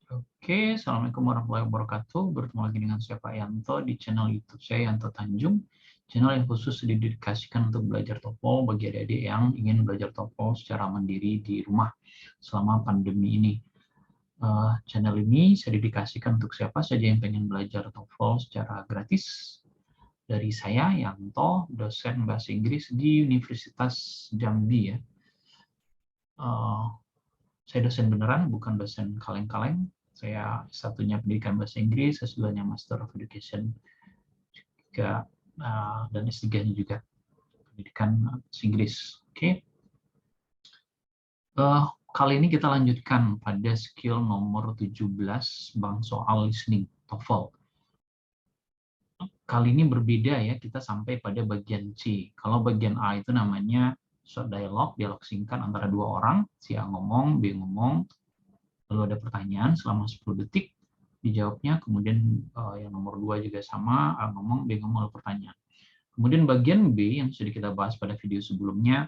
Oke, Assalamualaikum warahmatullahi wabarakatuh. Bertemu lagi dengan saya Pak Yanto di channel YouTube saya Yanto Tanjung. Channel yang khusus didedikasikan untuk belajar TOEFL bagi adik-adik yang ingin belajar TOEFL secara mandiri di rumah selama pandemi ini. Channel ini saya dedikasikan untuk siapa saja yang pengen belajar TOEFL secara gratis. Dari saya, Yanto, dosen bahasa Inggris di Universitas Jambi ya. Saya dosen beneran, bukan dosen kaleng-kaleng. Saya satunya pendidikan bahasa Inggris, S2-nya Master of Education juga, dan S3-nya juga pendidikan bahasa Inggris. Oke. Kali ini kita lanjutkan pada skill nomor 17, bank soal listening, TOEFL. Kali ini berbeda ya, kita sampai pada bagian C. Kalau bagian A itu namanya short dialog singkat antara dua orang, si A ngomong, B ngomong, lalu ada pertanyaan selama 10 detik, dijawabnya, kemudian yang nomor 2 juga sama, A ngomong, B ngomong, lalu pertanyaan. Kemudian bagian B yang sudah kita bahas pada video sebelumnya,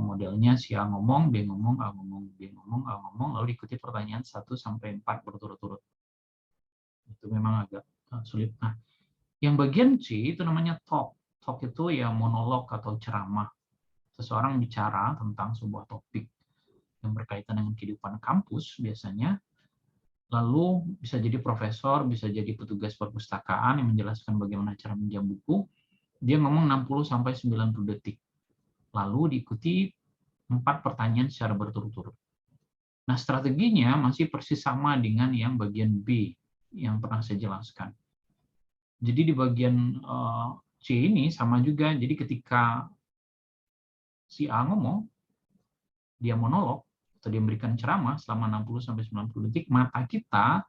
modelnya si A ngomong, B ngomong, A ngomong, B ngomong, A ngomong, lalu diikuti pertanyaan 1-4 berturut-turut. Itu memang agak sulit. Nah, yang bagian C itu namanya talk. Talk itu ya monolog atau ceramah. Seseorang bicara tentang sebuah topik yang berkaitan dengan kehidupan kampus biasanya, lalu bisa jadi profesor, bisa jadi petugas perpustakaan yang menjelaskan bagaimana cara minjam buku. Dia ngomong 60-90 detik. Lalu diikuti 4 pertanyaan secara berturut-turut. Nah, strateginya masih persis sama dengan yang bagian B yang pernah saya jelaskan. Jadi di bagian C ini sama juga. Jadi ketika si A ngomong, dia monolog, atau dia memberikan ceramah selama 60-90 detik, mata kita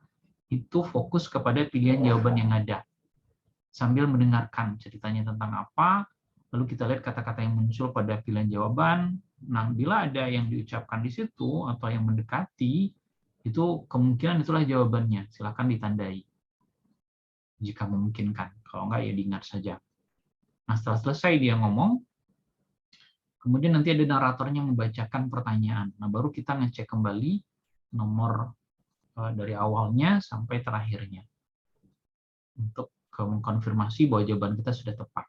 itu fokus kepada pilihan jawaban yang ada. Sambil mendengarkan ceritanya tentang apa, lalu kita lihat kata-kata yang muncul pada pilihan jawaban. Nah, bila ada yang diucapkan di situ atau yang mendekati, itu kemungkinan itulah jawabannya. Silakan ditandai jika memungkinkan. Kalau enggak, ya diingat saja. Nah, setelah selesai dia ngomong, kemudian nanti ada naratornya membacakan pertanyaan. Nah, baru kita ngecek kembali nomor dari awalnya sampai terakhirnya untuk mengkonfirmasi bahwa jawaban kita sudah tepat.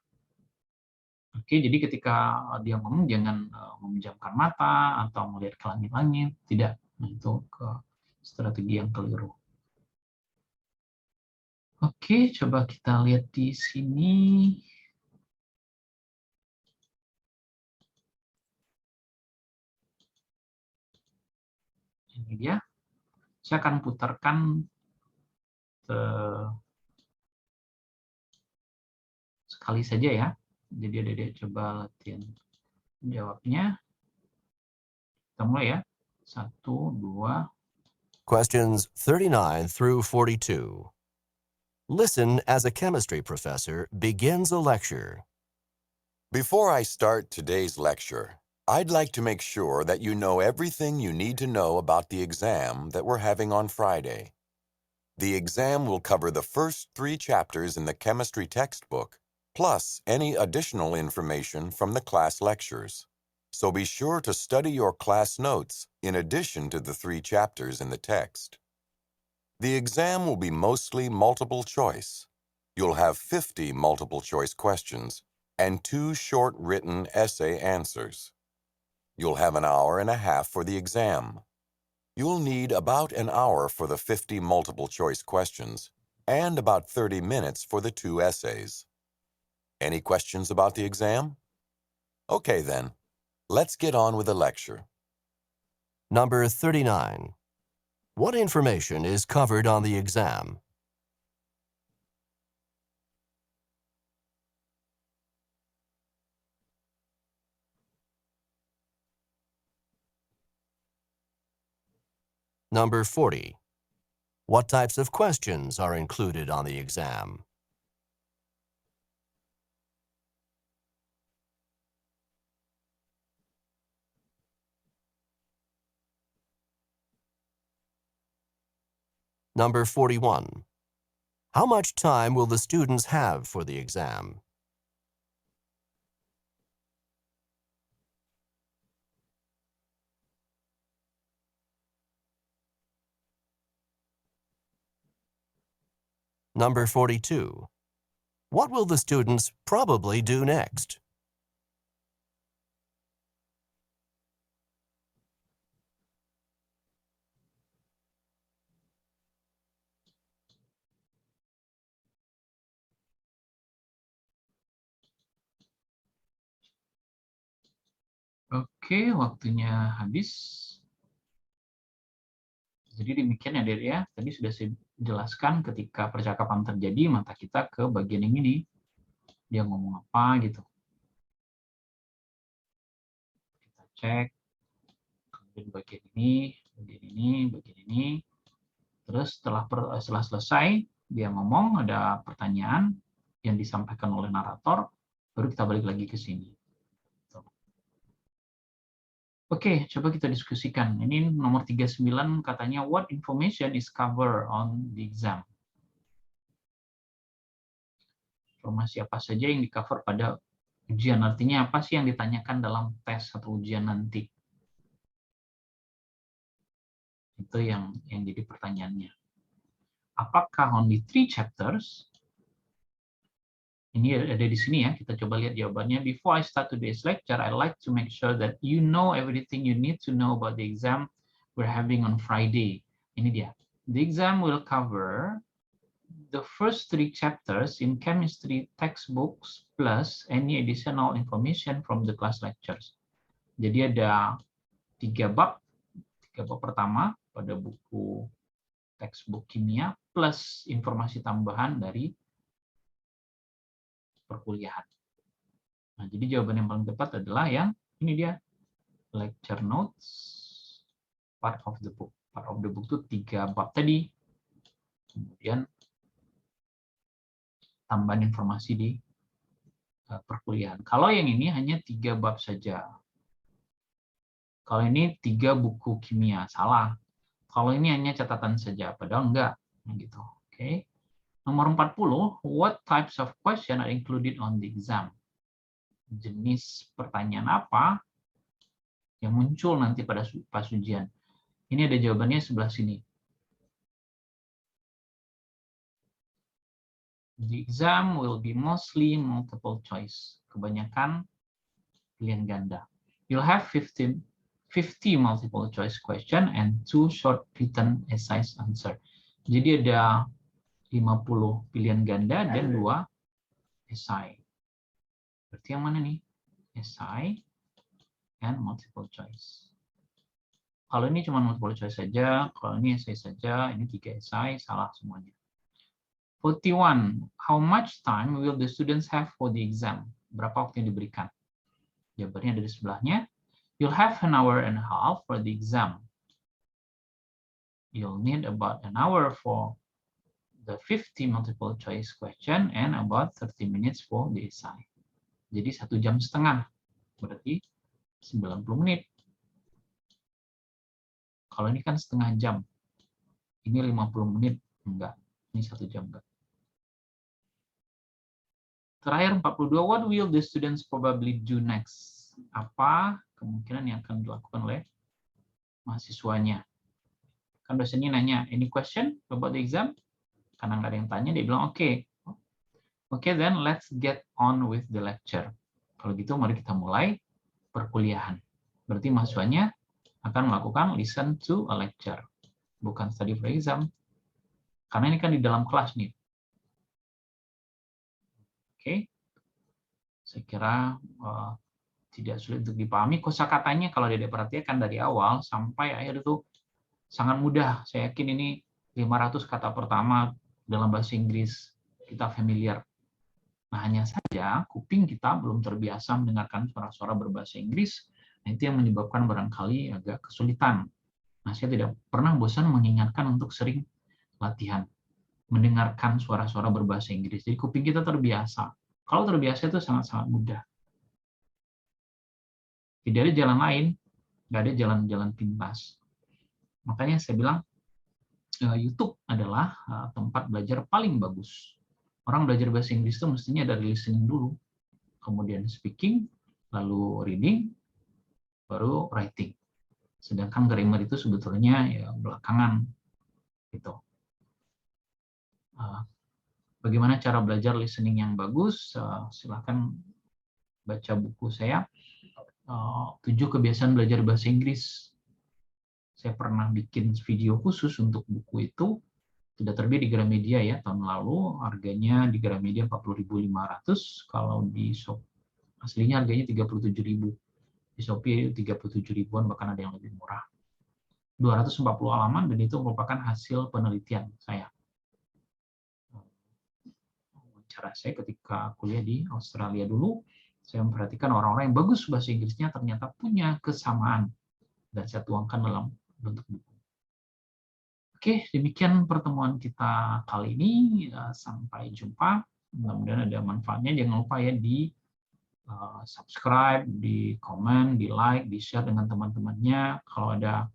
Oke, jadi ketika dia ngomong jangan memejamkan mata atau melihat ke langit-langit, tidak. Nah, itu ke strategi yang keliru. Oke, coba kita lihat di sini. Ini dia. Saya akan putarkan sekali saja ya. Jadi adik-adik coba latihan jawabnya. Kita mulai ya. 1, 2. Questions 39 through 42. Listen as a chemistry professor begins a lecture. Before I start today's lecture, I'd like to make sure that you know everything you need to know about the exam that we're having on Friday. The exam will cover the first 3 chapters in the chemistry textbook, plus any additional information from the class lectures. So be sure to study your class notes in addition to the 3 chapters in the text. The exam will be mostly multiple choice. You'll have 50 multiple choice questions and 2 short written essay answers. You'll have an hour and a half for the exam. You'll need about an hour for the 50 multiple choice questions and about 30 minutes for the 2 essays. Any questions about the exam? Okay then, let's get on with the lecture. Number 39. What information is covered on the exam? Number 40. What types of questions are included on the exam? Number 41. How much time will the students have for the exam? Number 42. What will the students probably do next? Oke, waktunya habis. Jadi demikian ya, Dek ya. Tadi sudah saya jelaskan ketika percakapan terjadi, maka kita ke bagian yang ini. Dia ngomong apa gitu. Kita cek. Kemudian bagian ini, bagian ini, bagian ini. Terus setelah selesai, dia ngomong, ada pertanyaan yang disampaikan oleh narator, baru kita balik lagi ke sini. Oke, coba kita diskusikan. Ini nomor 39 katanya, what information is covered on the exam? Informasi apa saja yang di-cover pada ujian? Artinya apa sih yang ditanyakan dalam tes atau ujian nanti? Itu yang jadi pertanyaannya. Apakah only 3 chapters? Ini ada di sini ya, kita coba lihat jawabannya. Before I start today's lecture, I like to make sure that you know everything you need to know about the exam we're having on Friday. Ini dia. The exam will cover the first 3 chapters in chemistry textbooks plus any additional information from the class lectures. Jadi ada 3 bab. 3 bab pertama pada buku textbook kimia plus informasi tambahan dari perkuliahan. Nah, jadi jawaban yang paling tepat adalah yang ini dia, lecture notes, part of the book. Part of the book itu 3 bab tadi. Kemudian tambahan informasi di perkuliahan. Kalau yang ini hanya 3 bab saja. Kalau ini 3 buku kimia, salah. Kalau ini hanya catatan saja, padahal enggak. Gitu. Oke. Nomor 40, what types of question are included on the exam? Jenis pertanyaan apa yang muncul nanti pada pas ujian? Ini ada jawabannya sebelah sini. The exam will be mostly multiple choice. Kebanyakan pilihan ganda. You'll have 50 multiple choice question and 2 short written essays answer. Jadi ada 50 pilihan ganda dan 2 esai. Berarti yang mana nih? Esai and multiple choice. Kalau ini cuma multiple choice saja, kalau ini esai saja, ini 3 esai, salah semuanya. 41. How much time will the students have for the exam? Berapa waktu yang diberikan? Jawabannya ada di sebelahnya. You'll have an hour and a half for the exam. You'll need about an hour for the 50 multiple choice question and about 30 minutes for the essay. Jadi 1 jam setengah, berarti 90 menit. Kalau ini kan setengah jam, ini 50 menit, enggak. Ini 1 jam, enggak. Terakhir 42, what will the students probably do next? Apa kemungkinan yang akan dilakukan oleh mahasiswanya? Kan dosennya nanya, any question about the exam? Karena nggak ada yang tanya, dia bilang, oke, then let's get on with the lecture. Kalau gitu, mari kita mulai perkuliahan. Berarti mahasiswanya akan melakukan listen to a lecture, bukan study for exam. Karena ini kan di dalam kelas nih. Oke, saya kira tidak sulit untuk dipahami. Kosakatanya kalau Dede perhatikan dari awal sampai akhir itu sangat mudah. Saya yakin ini 500 kata pertama dalam bahasa Inggris kita familiar. Nah, hanya saja kuping kita belum terbiasa mendengarkan suara-suara berbahasa Inggris. Nah, itu yang menyebabkan barangkali agak kesulitan. Nah, saya tidak pernah bosan mengingatkan untuk sering latihan mendengarkan suara-suara berbahasa Inggris. Jadi kuping kita terbiasa. Kalau terbiasa itu sangat-sangat mudah. Tidak ada jalan lain, nggak ada jalan-jalan pintas. Makanya saya bilang YouTube adalah tempat belajar paling bagus. Orang belajar bahasa Inggris itu mestinya dari listening dulu, kemudian speaking, lalu reading, baru writing. Sedangkan grammar itu sebetulnya ya belakangan gitu. Bagaimana cara belajar listening yang bagus? Silahkan baca buku saya, 7 kebiasaan belajar bahasa Inggris. Saya pernah bikin video khusus untuk buku itu, sudah terbit di Gramedia ya tahun lalu, harganya di Gramedia 40.500, kalau di shop aslinya harganya 37.000, di Shopee 37 ribuan, bahkan ada yang lebih murah. 240 halaman, dan itu merupakan hasil penelitian saya. Cara saya ketika kuliah di Australia dulu, saya memperhatikan orang-orang yang bagus bahasa Inggrisnya ternyata punya kesamaan, dan saya tuangkan dalam bentuk buku. Oke, demikian pertemuan kita kali ini. Sampai jumpa. Mudah-mudahan ada manfaatnya. Jangan lupa ya di subscribe, di komen, di like, di share dengan teman-temannya. Kalau ada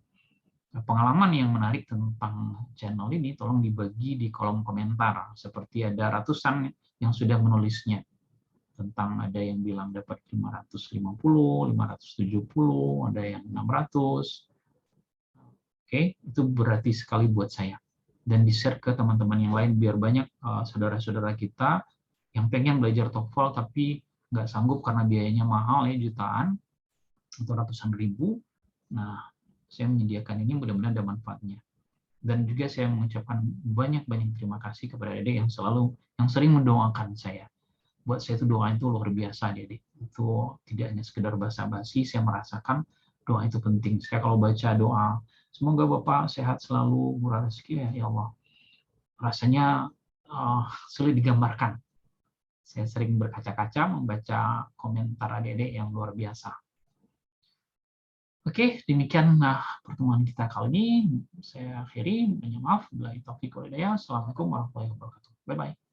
pengalaman yang menarik tentang channel ini, tolong dibagi di kolom komentar. Seperti ada ratusan yang sudah menulisnya. Tentang ada yang bilang dapat 550, 570, ada yang 600. Oke, itu berarti sekali buat saya. Dan di-share ke teman-teman yang lain biar banyak saudara-saudara kita yang pengen belajar TOEFL tapi nggak sanggup karena biayanya mahal ya, jutaan atau ratusan ribu. Nah, saya menyediakan ini, mudah-mudahan ada manfaatnya. Dan juga saya mengucapkan banyak-banyak terima kasih kepada Dede yang sering mendoakan saya. Buat saya itu doa itu luar biasa, Dede. Itu tidak hanya sekedar basa-basi, saya merasakan doa itu penting. Saya kalau baca doa, semoga Bapak sehat selalu, murah rezeki, ya Allah, rasanya sulit digambarkan. Saya sering berkaca-kaca membaca komentar Adik-adik yang luar biasa. Oke, demikian pertemuan kita kali ini. Saya akhiri, mohon maaf. Assalamualaikum warahmatullahi wabarakatuh. Bye-bye.